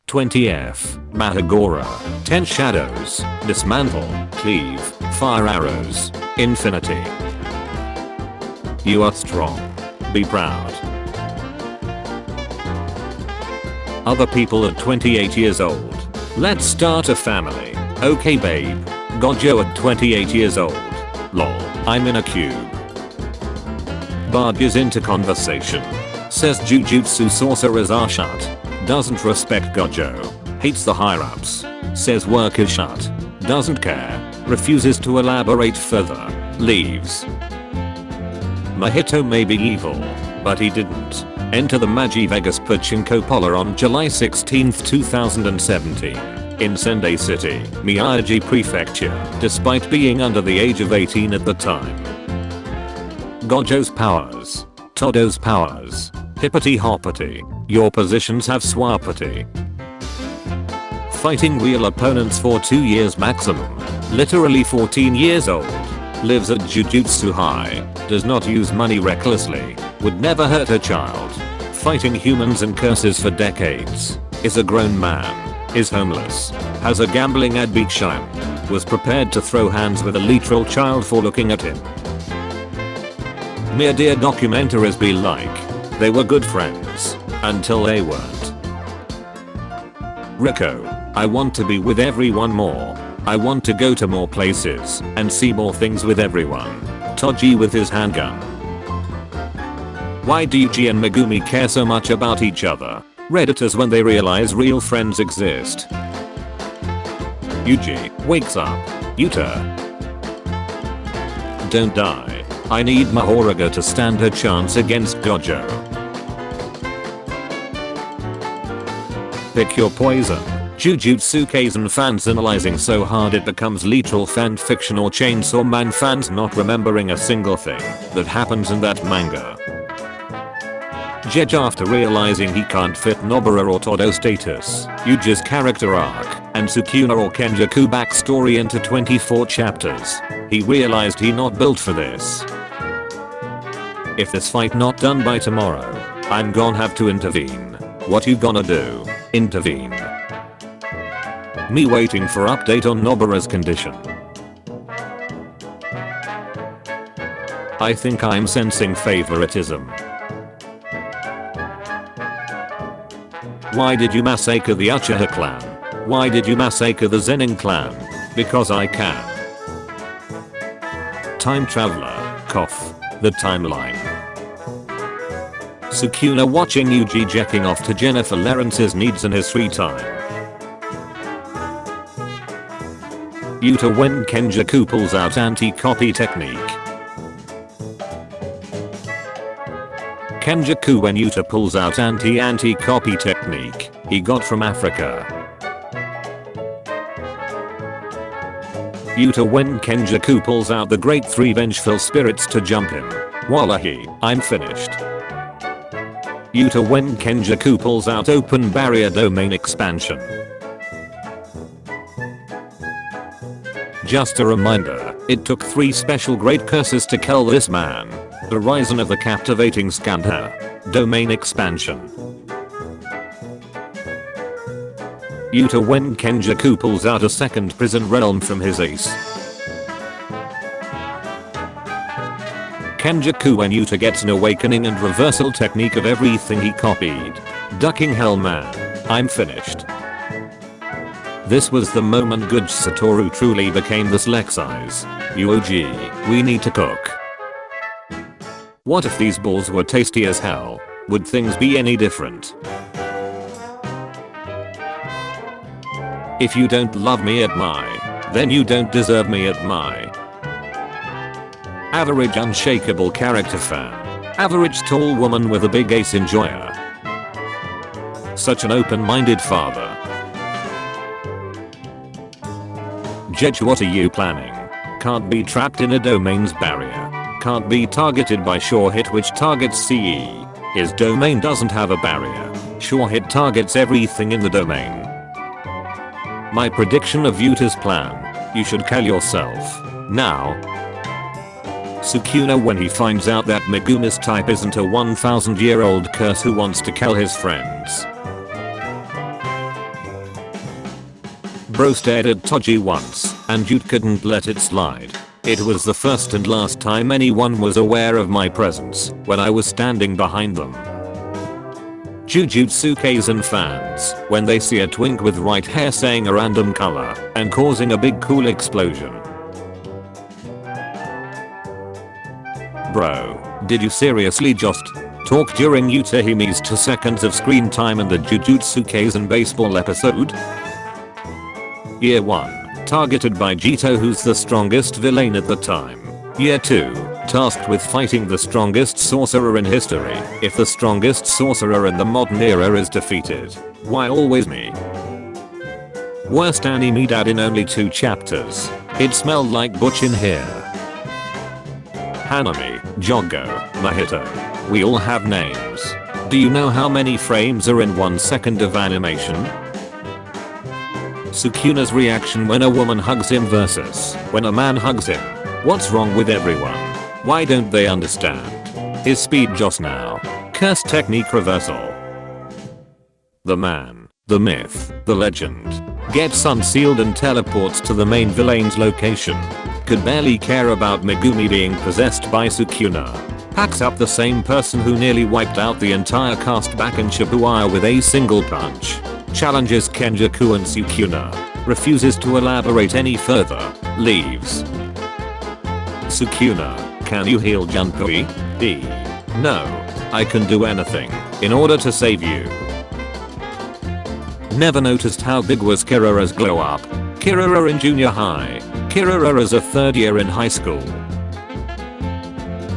20F, Mahagora, 10 shadows, dismantle, cleave, fire arrows, infinity. You are strong. Be proud. Other people at 28 years old. Let's start a family. Okay babe. Gojo at 28 years old. Lol, I'm in a cube. Bard is into conversation. Says Jujutsu sorcerers are shut. Doesn't respect Gojo. Hates the higher-ups. Says work is shut. Doesn't care. Refuses to elaborate further. Leaves. Mahito may be evil, but he didn't enter the Magi Vegas Pachinko Parlor on July 16, 2017. In Sendai City, Miyagi Prefecture, despite being under the age of 18 at the time. Gojo's powers. Todo's powers. Hippity hoppity. Your positions have swapity. Fighting real opponents for 2 years maximum. Literally 14 years old. Lives at Jujutsu High. Does not use money recklessly. Would never hurt a child. Fighting humans and curses for decades. Is a grown man. Is homeless. Has a gambling addiction. Was prepared to throw hands with a literal child for looking at him. Mere dear documentaries be like. They were good friends. Until they weren't. Rico. I want to be with everyone more. I want to go to more places and see more things with everyone. Toji with his handgun. Why do Yuji and Megumi care so much about each other? Redditors when they realize real friends exist. Yuji wakes up. Yuta. Don't die. I need Mahoraga to stand her chance against Gojo. Pick your poison. Jujutsu Kaisen fans analyzing so hard it becomes literal fanfiction or Chainsaw Man fans not remembering a single thing that happens in that manga. Jej after realizing he can't fit Nobara or Todo status, Yuji's character arc, and Sukuna or Kenjaku backstory into 24 chapters. He realized he not built for this. If this fight not done by tomorrow, I'm gonna have to intervene. What you gonna do? Intervene. Me waiting for update on Nobara's condition. I think I'm sensing favoritism. Why did you massacre the Uchiha clan? Why did you massacre the Zenin clan? Because I can. Time traveler. Cough. The timeline. Sukuna watching Yuji jacking off to Jennifer Lawrence's needs in his free time. Yuta when Kenjaku pulls out anti-copy technique. Kenjaku when Yuta pulls out anti-copy technique he got from Africa. Yuta when Kenjaku pulls out the great 3 vengeful spirits to jump him. Wallahi, I'm finished. Yuta when Kenjaku pulls out open barrier domain expansion. Just a reminder, it took 3 special great curses to kill this man. The Horizon of the Captivating Skandha. Domain expansion. Yuta when Kenjaku pulls out a second prison realm from his ace. Kenjaku when Yuta gets an awakening and reversal technique of everything he copied. Ducking hell man. I'm finished. This was the moment Guj Satoru truly became this Lexi's. UOG, we need to cook. What if these balls were tasty as hell? Would things be any different? If you don't love me at my, then you don't deserve me at my. Average unshakable character fan. Average tall woman with a big ace enjoyer. Such an open-minded father. Jej, what are you planning? Can't be trapped in a domain's barrier. Can't be targeted by sure hit which targets CE. His domain doesn't have a barrier. Sure hit targets everything in the domain. My prediction of Yuta's plan. You should kill yourself. Now. Sukuna when he finds out that Megumi's type isn't a 1000-year-old curse who wants to kill his friends. Bro stared at Toji once, and you couldn't let it slide. It was the first and last time anyone was aware of my presence when I was standing behind them. Jujutsu Kaisen fans, when they see a twink with right hair saying a random color and causing a big cool explosion. Bro, did you seriously just talk during Utahimi's 2 seconds of screen time in the Jujutsu Kaisen baseball episode? Year 1, targeted by Jito, who's the strongest villain at the time. Year 2, tasked with fighting the strongest sorcerer in history. If the strongest sorcerer in the modern era is defeated, why always me? Worst anime dad in only 2 chapters. It smelled like butch in here. Hanami, Jogo, Mahito. We all have names. Do you know how many frames are in 1 second of animation? Sukuna's reaction when a woman hugs him versus when a man hugs him. What's wrong with everyone? Why don't they understand? His speed just now. Curse technique reversal. The man, the myth, the legend. Gets unsealed and teleports to the main villain's location. Could barely care about Megumi being possessed by Sukuna. Packs up the same person who nearly wiped out the entire cast back in Shibuya with a single punch. Challenges Kenjaku and Sukuna. Refuses to elaborate any further. Leaves. Sukuna, can you heal Junpei? No. I can do anything in order to save you. Never noticed how big was Kirara's glow up. Kirara in junior high. Kirara as a 3rd year in high school.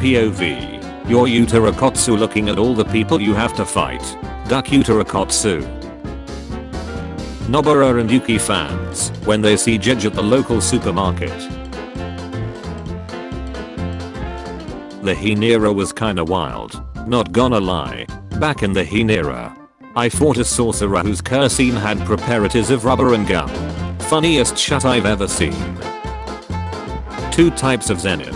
POV. You're Utarakotsu looking at all the people you have to fight. Duck Utarakotsu. Nobara and Yuki fans when they see Jej at the local supermarket. The Heian era was kinda wild, not gonna lie. Back in the Heian era, I fought a sorcerer whose curse scene had preparatives of rubber and gum. Funniest shit I've ever seen. 2 types of Zenin.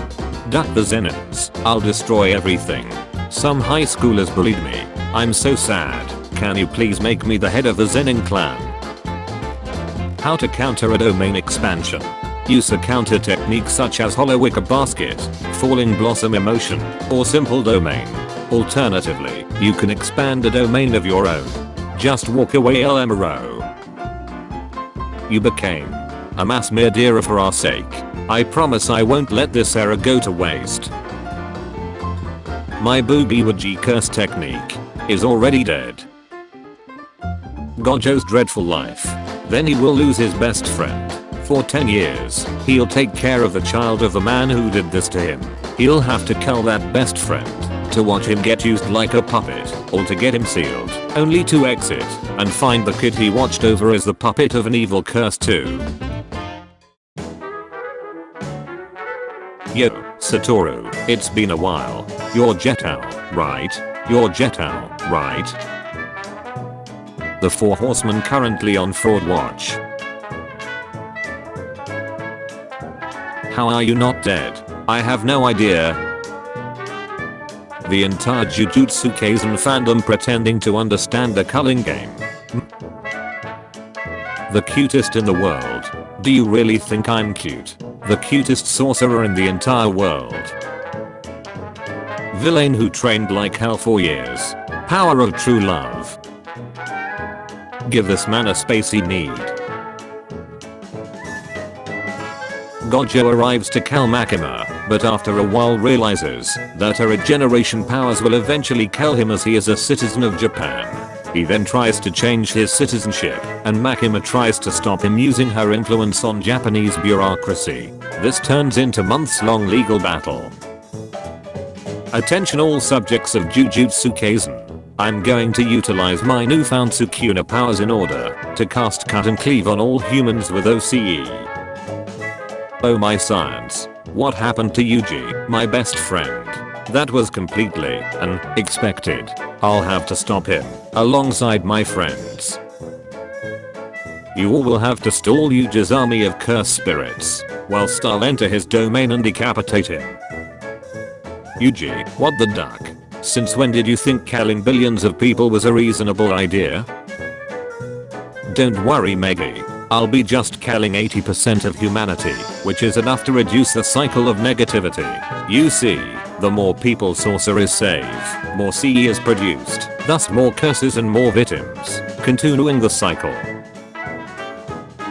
Duck the Zenins, I'll destroy everything. Some high schoolers bullied me. I'm so sad. Can you please make me the head of the Zenin clan? How to counter a domain expansion. Use a counter technique such as Hollow Wicker Basket, Falling Blossom Emotion, or Simple Domain. Alternatively, you can expand a domain of your own. Just walk away LMRO. You became a mass murderer for our sake. I promise I won't let this era go to waste. My Boogie curse technique is already dead. Gojo's dreadful life. Then he will lose his best friend. For 10 years, he'll take care of the child of the man who did this to him. He'll have to kill that best friend to watch him get used like a puppet, or to get him sealed, only to exit and find the kid he watched over as the puppet of an evil curse too. Yo, Satoru, it's been a while. You're Jetao, right? You're Jetao, right? The 4 horsemen currently on fraud watch. How are you not dead? I have no idea. The entire Jujutsu Kaisen fandom pretending to understand the culling game. The cutest in the world. Do you really think I'm cute? The cutest sorcerer in the entire world. Villain who trained like hell for years. Power of true love. Give this man a space he need. Gojo arrives to kill Makima, but after a while realizes that her regeneration powers will eventually kill him as he is a citizen of Japan. He then tries to change his citizenship, and Makima tries to stop him using her influence on Japanese bureaucracy. This turns into months-long legal battle. Attention all subjects of Jujutsu Kaisen. I'm going to utilize my newfound Sukuna powers in order to cast cut and cleave on all humans with OCE. Oh my science. What happened to Yuji, my best friend? That was completely unexpected. I'll have to stop him, alongside my friends. You all will have to stall Yuji's army of cursed spirits, whilst I'll enter his domain and decapitate him. Yuji, what the duck? Since when did you think killing billions of people was a reasonable idea? Don't worry Meggy, I'll be just killing 80% of humanity, which is enough to reduce the cycle of negativity. You see, the more people sorcerers save, more CE is produced, thus more curses and more victims, continuing the cycle.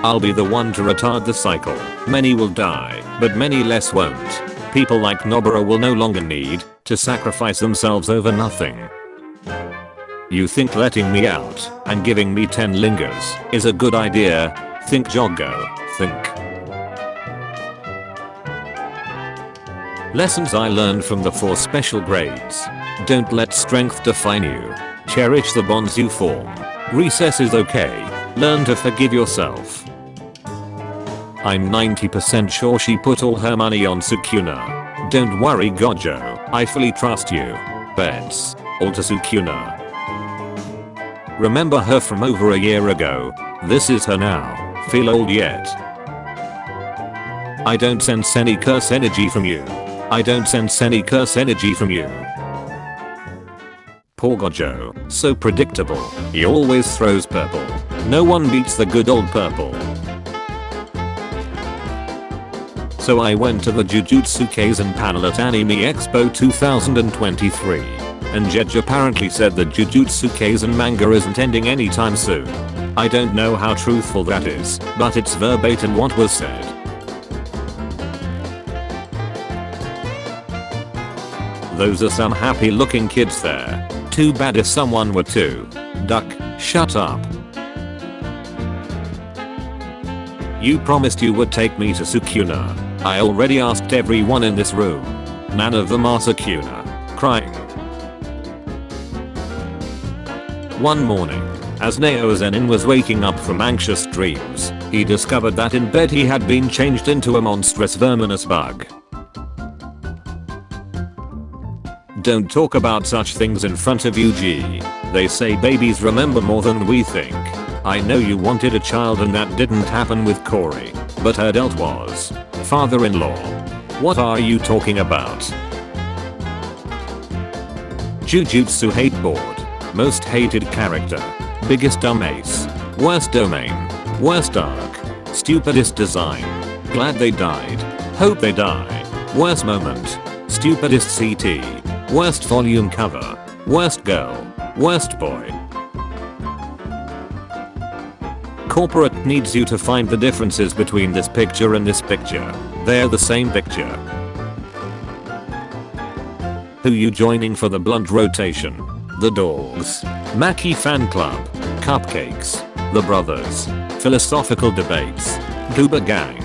I'll be the one to retard the cycle. Many will die, but many less won't. People like Nobara will no longer need to sacrifice themselves over nothing. You think letting me out and giving me 10 lingers is a good idea? Think Jogo, think. Lessons I learned from the 4 special grades. Don't let strength define you. Cherish the bonds you form. Recess is okay. Learn to forgive yourself. I'm 90% sure she put all her money on Sukuna. Don't worry Gojo, I fully trust you. Bets. All to Sukuna. Remember her from over a year ago. This is her now. Feel old yet? I don't sense any curse energy from you. I don't sense any curse energy from you. Poor Gojo, so predictable. He always throws purple. No one beats the good old purple. So I went to the Jujutsu Kaisen panel at Anime Expo 2023. And Jej apparently said the Jujutsu Kaisen manga isn't ending anytime soon. I don't know how truthful that is, but it's verbatim what was said. Those are some happy looking kids there. Too bad if someone were to. Duck, shut up. You promised you would take me to Sukuna. I already asked everyone in this room. None of them are Sukuna. Crying. One morning, as Neo Zenin was waking up from anxious dreams, he discovered that in bed he had been changed into a monstrous verminous bug. Don't talk about such things in front of UG. They say babies remember more than we think. I know you wanted a child and that didn't happen with Corey, but her adult was. Father-in-law. What are you talking about? Jujutsu hate board. Most hated character. Biggest dumbace. Worst domain. Worst arc. Stupidest design. Glad they died. Hope they die. Worst moment. Stupidest CT. Worst volume cover. Worst girl. Worst boy. Corporate needs you to find the differences between this picture and this picture. They're the same picture. Who you joining for the blunt rotation? The dogs. Maki fan club. Cupcakes. The brothers. Philosophical debates. Gooba gang.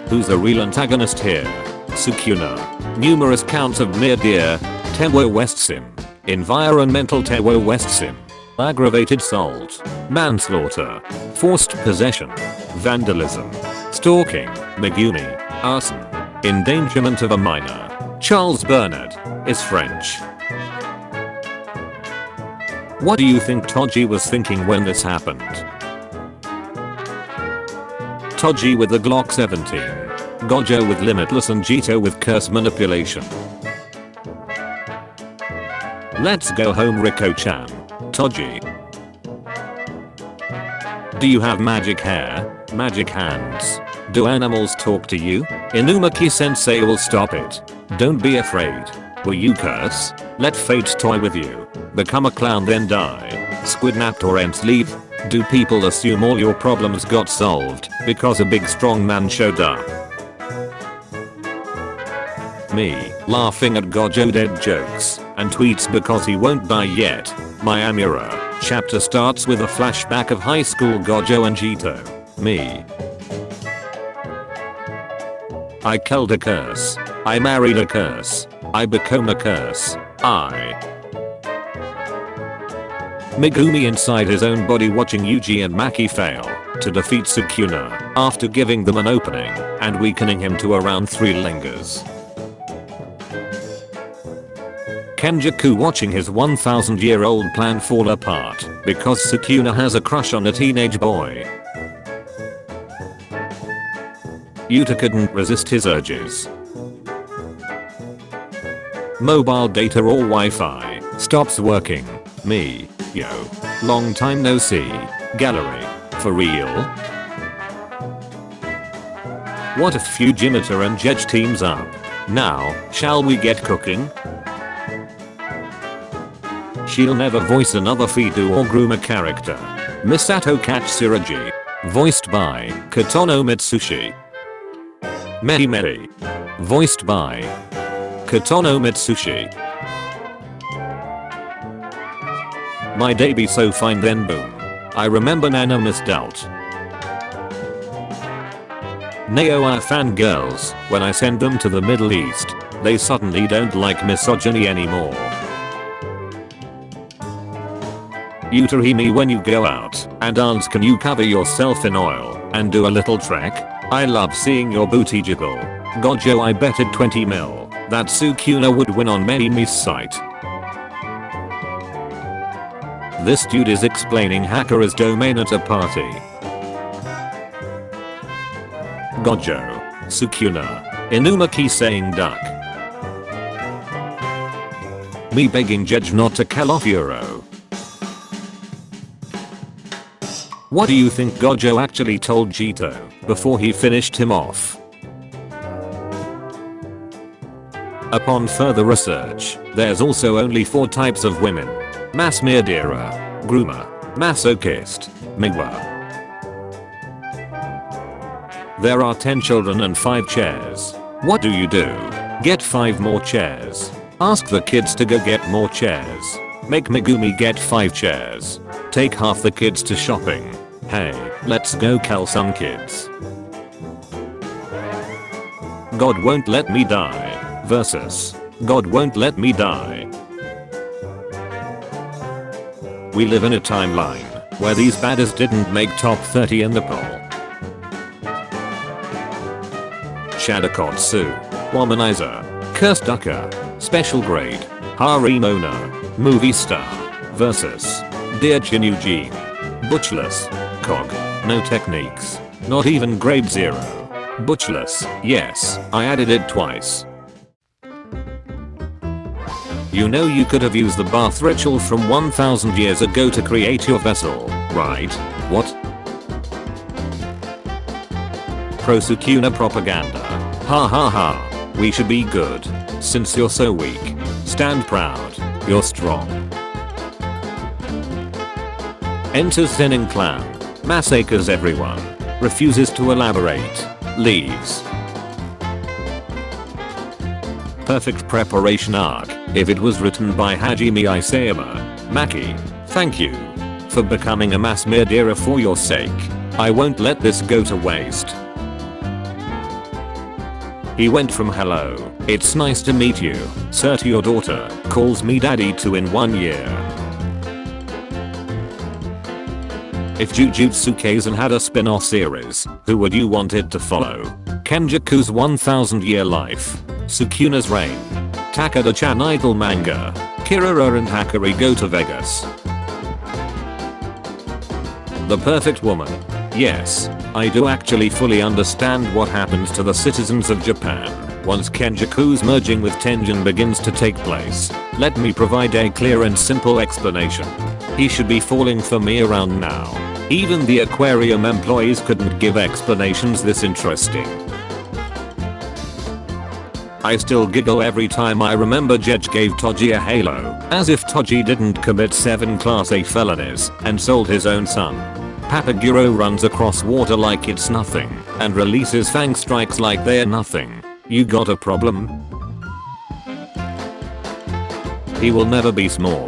Who's the real antagonist here? Sukuna. Numerous counts of near deer. Tewo West Sim. Environmental Tewo West Sim. Aggravated assault. Manslaughter. Forced possession. Vandalism. Stalking. Megumi. Arson. Endangerment of a minor. Charles Bernard is French. What do you think Toji was thinking when this happened? Toji with the Glock 17. Gojo with Limitless and Jito with Curse Manipulation. Let's go home Riko-chan. Toji. Do you have magic hair? Magic hands? Do animals talk to you? Inumaki sensei will stop it. Don't be afraid. Will you curse? Let fate toy with you. Become a clown then die. Squidnapped or ends leave? Do people assume all your problems got solved because a big strong man showed up? Me, laughing at Gojo dead jokes and tweets because he won't die yet. My Amira chapter starts with a flashback of high school Gojo and Jito. Me. I killed a curse. I married a curse. I become a curse. Megumi inside his own body watching Yuji and Maki fail to defeat Sukuna after giving them an opening and weakening him to around 3 lingers. Kenjaku watching his 1,000-year-old plan fall apart because Sukuna has a crush on a teenage boy. Yuta couldn't resist his urges. Mobile data or Wi-Fi stops working. Me. Yo. Long time no see. Gallery. For real? What if Fujimata and Jej teams up? Now, shall we get cooking? She'll never voice another Fidu or Groomer character. Misato Katsuragi. Voiced by Katono Mitsushi. Meri Meri. Voiced by Katono Mitsushi. My day be so fine then boom. I remember Nana misdealt. Neo are fangirls. When I send them to the Middle East, they suddenly don't like misogyny anymore. You to me when you go out and dance, can you cover yourself in oil and do a little trek? I love seeing your booty jiggle. Gojo, I betted 20 mil that Sukuna would win on Meimi's site. This dude is explaining Hakura's domain at a party. Gojo. Sukuna. Inumaki saying duck. Me begging Jej not to kill off Euro. What do you think Gojo actually told Jito before he finished him off? Upon further research, there's also only 4 types of women. Mass Mirdira, Groomer, Masochist, Miwa. There are 10 children and 5 chairs. What do? Get 5 more chairs. Ask the kids to go get more chairs. Make Megumi get 5 chairs. Take half the kids to shopping. Hey, let's go kill some kids. God won't let me die versus God won't let me die. We live in a timeline where these baddies didn't make top 30 in the poll. Shadokotsu, Womanizer, Cursed Ducker, Special Grade, Harimona, Movie Star versus Dear Chin Eugene, Butchless, Cog, no techniques, not even grade 0. Butchless, yes, I added it twice. You know you could have used the bath ritual from 1000 years ago to create your vessel, right? What? Pro Sukuna propaganda. Ha ha ha. We should be good. Since you're so weak. Stand proud. You're strong. Enters Zenin clan. Massacres everyone. Refuses to elaborate. Leaves. Perfect preparation arc. If it was written by Hajime Isayama. Maki. Thank you. For becoming a mass murderer for your sake. I won't let this go to waste. He went from hello, it's nice to meet you, sir, to your daughter, calls me daddy to in 1 year. If Jujutsu Kaisen had a spin-off series, who would you want it to follow? Kenjaku's 1000 year life, Sukuna's reign, Takada-chan idol manga, Kirara and Hakari go to Vegas. The perfect woman. Yes, I do actually fully understand what happens to the citizens of Japan once Kenjaku's merging with Tenjin begins to take place. Let me provide a clear and simple explanation. He should be falling for me around now. Even the aquarium employees couldn't give explanations this interesting. I still giggle every time I remember Jej gave Toji a halo, as if Toji didn't commit 7 class A felonies and sold his own son. Papaguro runs across water like it's nothing, and releases fang strikes like they're nothing. You got a problem? He will never be small.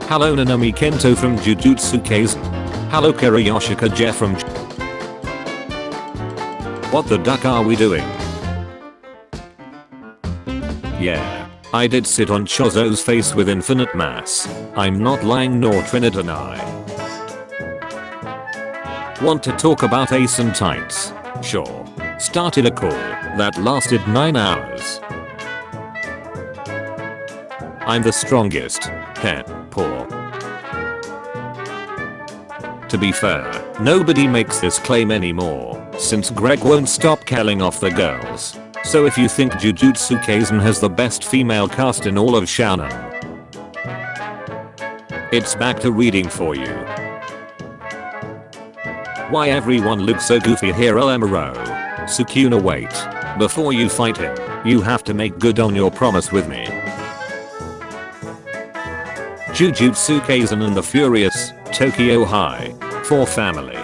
Hello Nanami Kento from Jujutsu Kaisen. Hello Karayoshika Jeff from What the duck are we doing? Yeah. I did sit on Chozo's face with infinite mass. I'm not lying nor Trinidad I. Want to talk about Ace and Tights? Sure. Started a call that lasted 9 hours. I'm the strongest. Heh, poor. To be fair, nobody makes this claim anymore, since Greg won't stop killing off the girls. So if you think Jujutsu Kaisen has the best female cast in all of Shonen, It's back to reading for you. Why everyone looks so goofy here, LMRO. Sukuna, wait. Before you fight him, you have to make good on your promise with me. Jujutsu Kaisen and the Furious, Tokyo High. For family.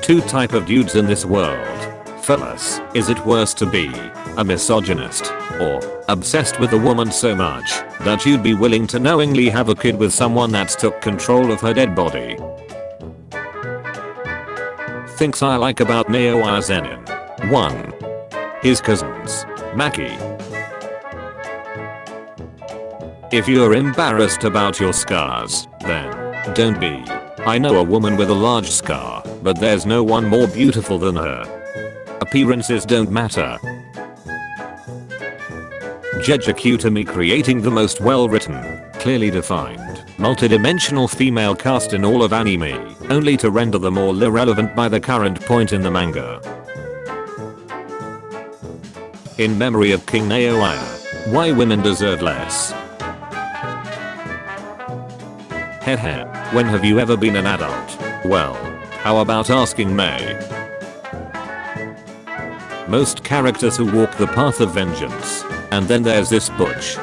Two type of dudes in this world. Fellas, is it worse to be a misogynist or obsessed with a woman so much that you'd be willing to knowingly have a kid with someone that's took control of her dead body? Things I like about Naoya Zenin. 1. His cousins. Maki. If you're embarrassed about your scars, then don't be. I know a woman with a large scar, but there's no one more beautiful than her. Appearances don't matter. Jeja Kutami creating the most well-written, clearly defined, multidimensional female cast in all of anime, only to render them all irrelevant by the current point in the manga. In memory of King Naoya. Why women deserve less. Hehe, when have you ever been an adult? Well, how about asking May? Most characters who walk the path of vengeance. And then there's this butch.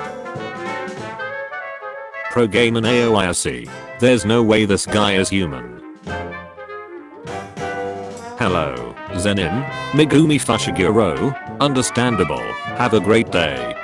Pro gamer Naoya. There's no way this guy is human. Hello, Zenin, Megumi Fushiguro, understandable, have a great day.